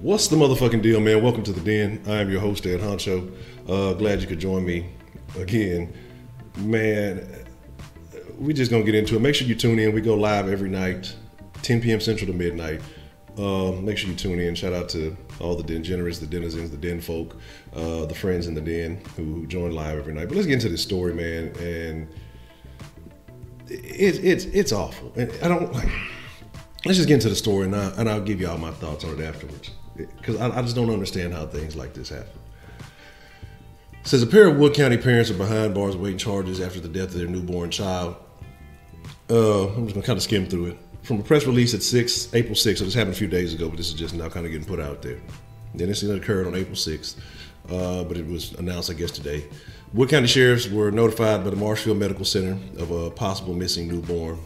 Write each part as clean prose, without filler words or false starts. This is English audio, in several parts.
What's the motherfucking deal, man? Welcome to the Den. I am your host, Ed Honcho. Glad you could join me again. Man, we just gonna get into it. Make sure you tune in. We go live every night, 10 p.m. Central to midnight. Make sure you tune in. Shout out to all the degenerates, the denizens, the den folk, the friends in the den who join live every night. But let's get into this story, man. And it's awful. And I don't like. Let's just get into the story, and I'll give you all my thoughts on it afterwards. Because I just don't understand how things like this happen. It says a pair of Wood County parents are behind bars awaiting charges after the death of their newborn child. I'm just going to kind of skim through it. From a press release at April 6th, so this happened a few days ago, but this is just now kind of getting put out there. The incident occurred on April 6th, but it was announced, I guess, today. Wood County sheriffs were notified by the Marshfield Medical Center of a possible missing newborn.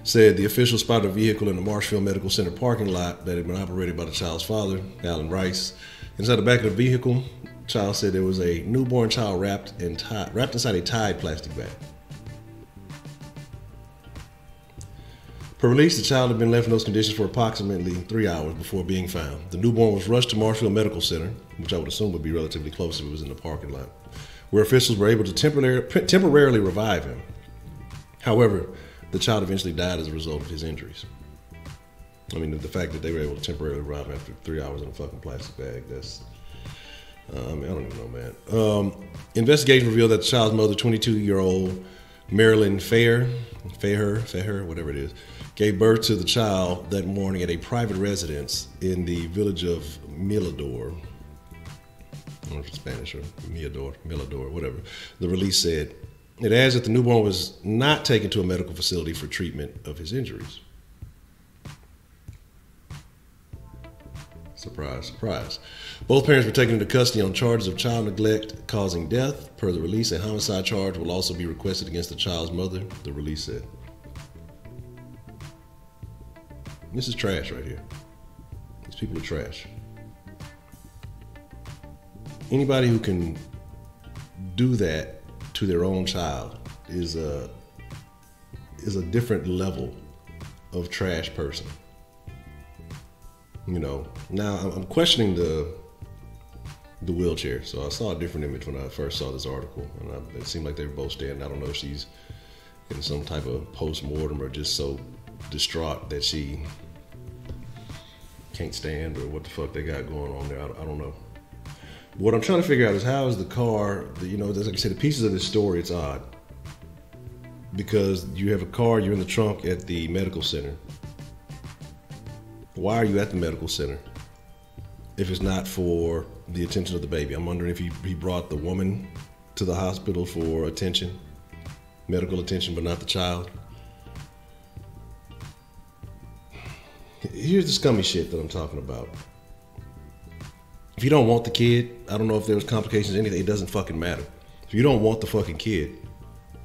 Said the official spotted a vehicle in the Marshfield Medical Center parking lot that had been operated by the child's father, Alan Rice. Inside the back of the vehicle, the child said there was a newborn child wrapped inside a tied plastic bag. Per release, the child had been left in those conditions for approximately 3 hours before being found. The newborn was rushed to Marshfield Medical Center, which I would assume would be relatively close if it was in the parking lot, where officials were able to temporarily revive him. However, the child eventually died as a result of his injuries. I mean, the fact that they were able to temporarily revive him after 3 hours in a fucking plastic bag, that's, I don't even know, man. Investigation revealed that the child's mother, 22-year-old Marilyn Fair, whatever it is, gave birth to the child that morning at a private residence in the village of Mirador. I don't know if it's Spanish or Mirador, whatever. The release said. It adds that the newborn was not taken to a medical facility for treatment of his injuries. Surprise, surprise. Both parents were taken into custody on charges of child neglect causing death. Per the release, a homicide charge will also be requested against the child's mother, the release said. This is trash right here. These people are trash. Anybody who can do that to their own child is a different level of trash person. You know, now I'm questioning the wheelchair. So I saw a different image when I first saw this article, and it seemed like they were both standing. I don't know if she's in some type of post-mortem or just so distraught that she can't stand, or what the fuck they got going on there. I don't know. What I'm trying to figure out is how is the car, like I said, the pieces of this story, it's odd. Because you have a car, you're in the trunk at the medical center. Why are you at the medical center if it's not for the attention of the baby? I'm wondering if he brought the woman to the hospital for attention, medical attention, but not the child. Here's the scummy shit that I'm talking about. If you don't want the kid, I don't know if there was complications or anything, it doesn't fucking matter. If you don't want the fucking kid,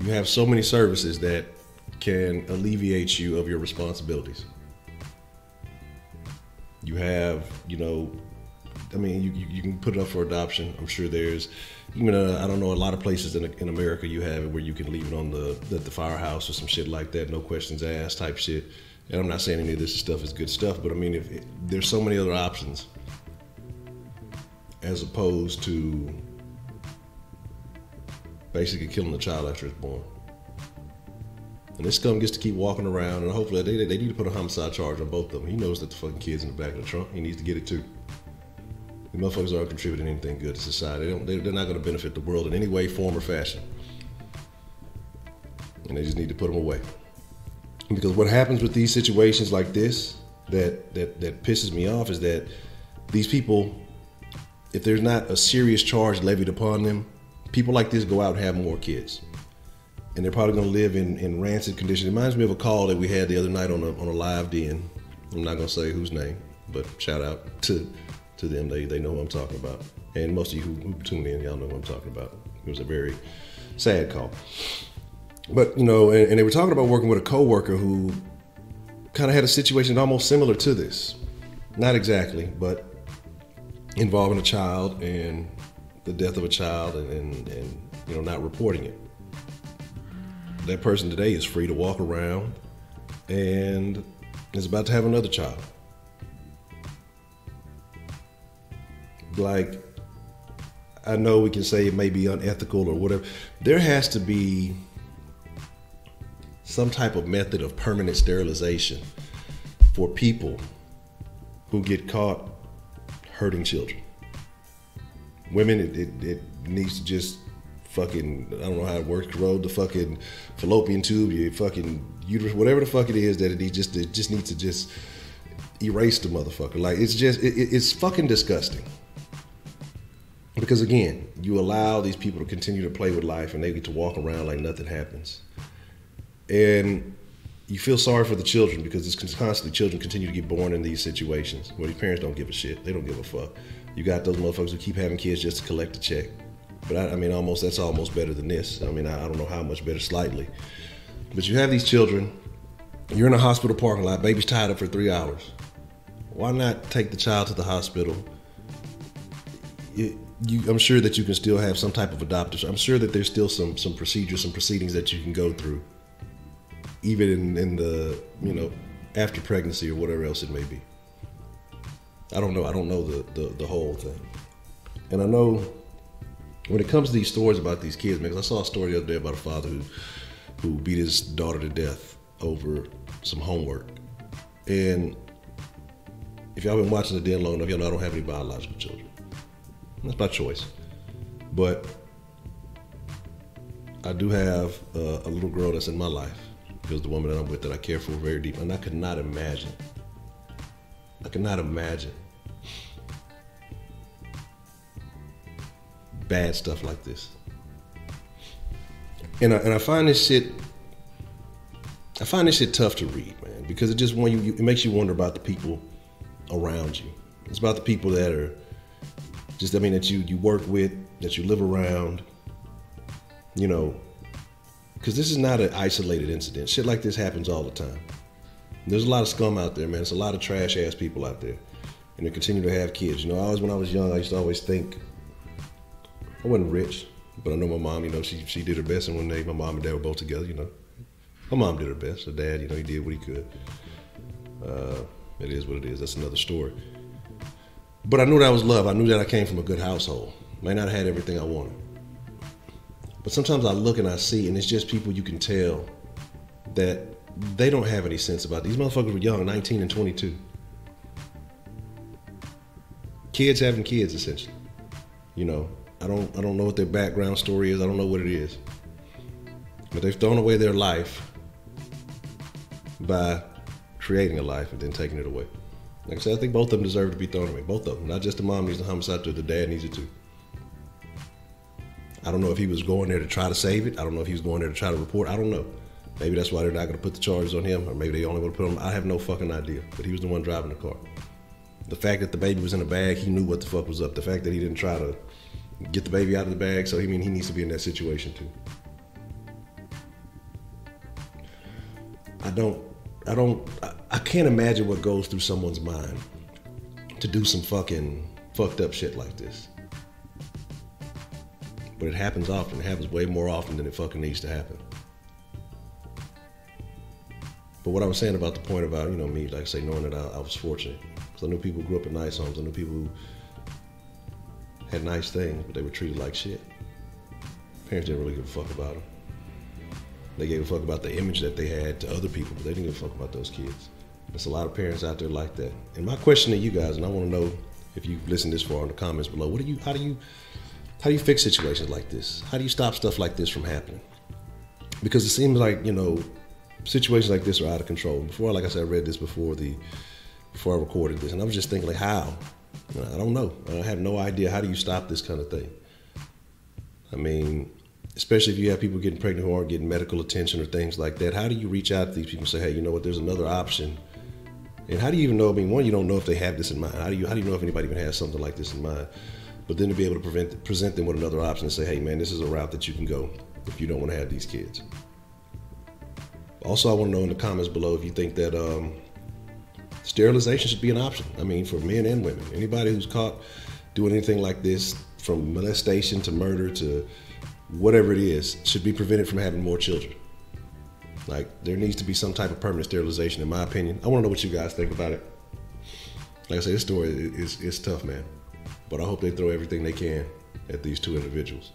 you have so many services that can alleviate you of your responsibilities. You have, you can put it up for adoption. I'm sure there's, even I don't know, a lot of places in America you have it where you can leave it on the firehouse or some shit like that, no questions asked type shit. And I'm not saying any of this stuff is good stuff, but I mean, if there's so many other options as opposed to basically killing the child after it's born. And this scum gets to keep walking around, and hopefully they need to put a homicide charge on both of them. He knows that the fucking kid's in the back of the trunk. He needs to get it too. The motherfuckers aren't contributing anything good to society. They're not going to benefit the world in any way, form, or fashion. And they just need to put them away. Because what happens with these situations like this that pisses me off is that these people, if there's not a serious charge levied upon them, people like this go out and have more kids. And they're probably going to live in rancid conditions. It reminds me of a call that we had the other night on a live den. I'm not going to say whose name, but shout out to them. They know who I'm talking about. And most of you who tune in, y'all know who I'm talking about. It was a very sad call. But, and they were talking about working with a coworker who kind of had a situation almost similar to this. Not exactly, but involving a child and the death of a child and not reporting it. That person today is free to walk around and is about to have another child. like, I know we can say it may be unethical or whatever. There has to be some type of method of permanent sterilization for people who get caught hurting children. Women, it needs to just fucking, I don't know how it works, corrode the fucking fallopian tube, your fucking uterus, whatever the fuck it is that it just needs to just erase the motherfucker. Like, it's just, it's fucking disgusting. Because again, you allow these people to continue to play with life and they get to walk around like nothing happens. And you feel sorry for the children because it's constantly children continue to get born in these situations where these parents don't give a shit. They don't give a fuck. You got those motherfuckers who keep having kids just to collect a check. But I mean, that's almost better than this. I mean, I don't know how much better, slightly. But you have these children, you're in a hospital parking lot, baby's tied up for 3 hours. Why not take the child to the hospital? I'm sure that you can still have some type of adoptive. I'm sure that there's still some procedures, some proceedings that you can go through, even in the, after pregnancy or whatever else it may be. I don't know. I don't know the whole thing. And I know when it comes to these stories about these kids, man, 'cause I saw a story the other day about a father who beat his daughter to death over some homework. And if y'all been watching the Den long enough, y'all know I don't have any biological children. That's by choice. But I do have a little girl that's in my life because the woman that I'm with that I care for very deep. And I could not imagine bad stuff like this. And I find this shit tough to read, man, because it just it makes you wonder about the people around you. It's about the people that are just, that you work with, that you live around, because this is not an isolated incident. Shit like this happens all the time. There's a lot of scum out there, man. There's a lot of trash ass people out there, and they continue to have kids. When I was young, I used to always think, I wasn't rich, but I know my mom, she did her best, and one day my mom and dad were both together, My mom did her best. Her dad, he did what he could. It is what it is. That's another story. But I knew that was love. I knew that I came from a good household. Might not have had everything I wanted. But sometimes I look and I see, and it's just people you can tell that they don't have any sense about it. These motherfuckers were young, 19 and 22. Kids having kids, essentially. I don't know what their background story is. I don't know what it is. But they've thrown away their life by creating a life and then taking it away. Like I said, I think both of them deserve to be thrown away. Both of them. Not just the mom needs a homicide, the dad needs it too. I don't know if he was going there to try to save it. I don't know if he was going there to try to report. I don't know. Maybe that's why they're not going to put the charges on him, or maybe they only want to put him. I have no fucking idea. But he was the one driving the car. The fact that the baby was in a bag, he knew what the fuck was up. The fact that he didn't try to get the baby out of the bag, so he needs to be in that situation too. I can't imagine what goes through someone's mind to do some fucking fucked up shit like this. But it happens often. It happens way more often than it fucking needs to happen. But what I was saying about the point about, me, like I say, knowing that I was fortunate. Because I knew people who grew up in nice homes. I knew people who had nice things, but they were treated like shit. Parents didn't really give a fuck about them. They gave a fuck about the image that they had to other people, but they didn't give a fuck about those kids. There's a lot of parents out there like that. And my question to you guys, and I want to know if you've listened this far in the comments below, how do you fix situations like this? How do you stop stuff like this from happening? Because it seems like, situations like this are out of control. Before, like I said, I read this before I recorded this, and I was just thinking, like, how? I don't know. I have no idea. How do you stop this kind of thing? Especially if you have people getting pregnant who aren't getting medical attention or things like that. How do you reach out to these people and say, hey, you know what, there's another option? And how do you even know, one, you don't know if they have this in mind. How do you know if anybody even has something like this in mind? But then to be able to present them with another option and say, hey, man, this is a route that you can go if you don't want to have these kids. Also, I want to know in the comments below if you think that sterilization should be an option. For men and women. Anybody who's caught doing anything like this, from molestation to murder to whatever it is, should be prevented from having more children. Like, there needs to be some type of permanent sterilization, in my opinion. I want to know what you guys think about it. Like I say, this story is tough, man. But I hope they throw everything they can at these two individuals.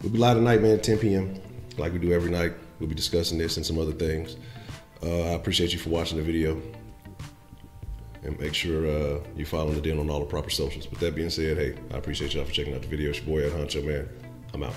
We'll be live tonight, man, at 10 p.m. like we do every night. We'll be discussing this and some other things. I appreciate you for watching the video. And make sure you're following the Den on all the proper socials. With that being said, hey, I appreciate y'all for checking out the video. It's your boy, Honcho, man. I'm out.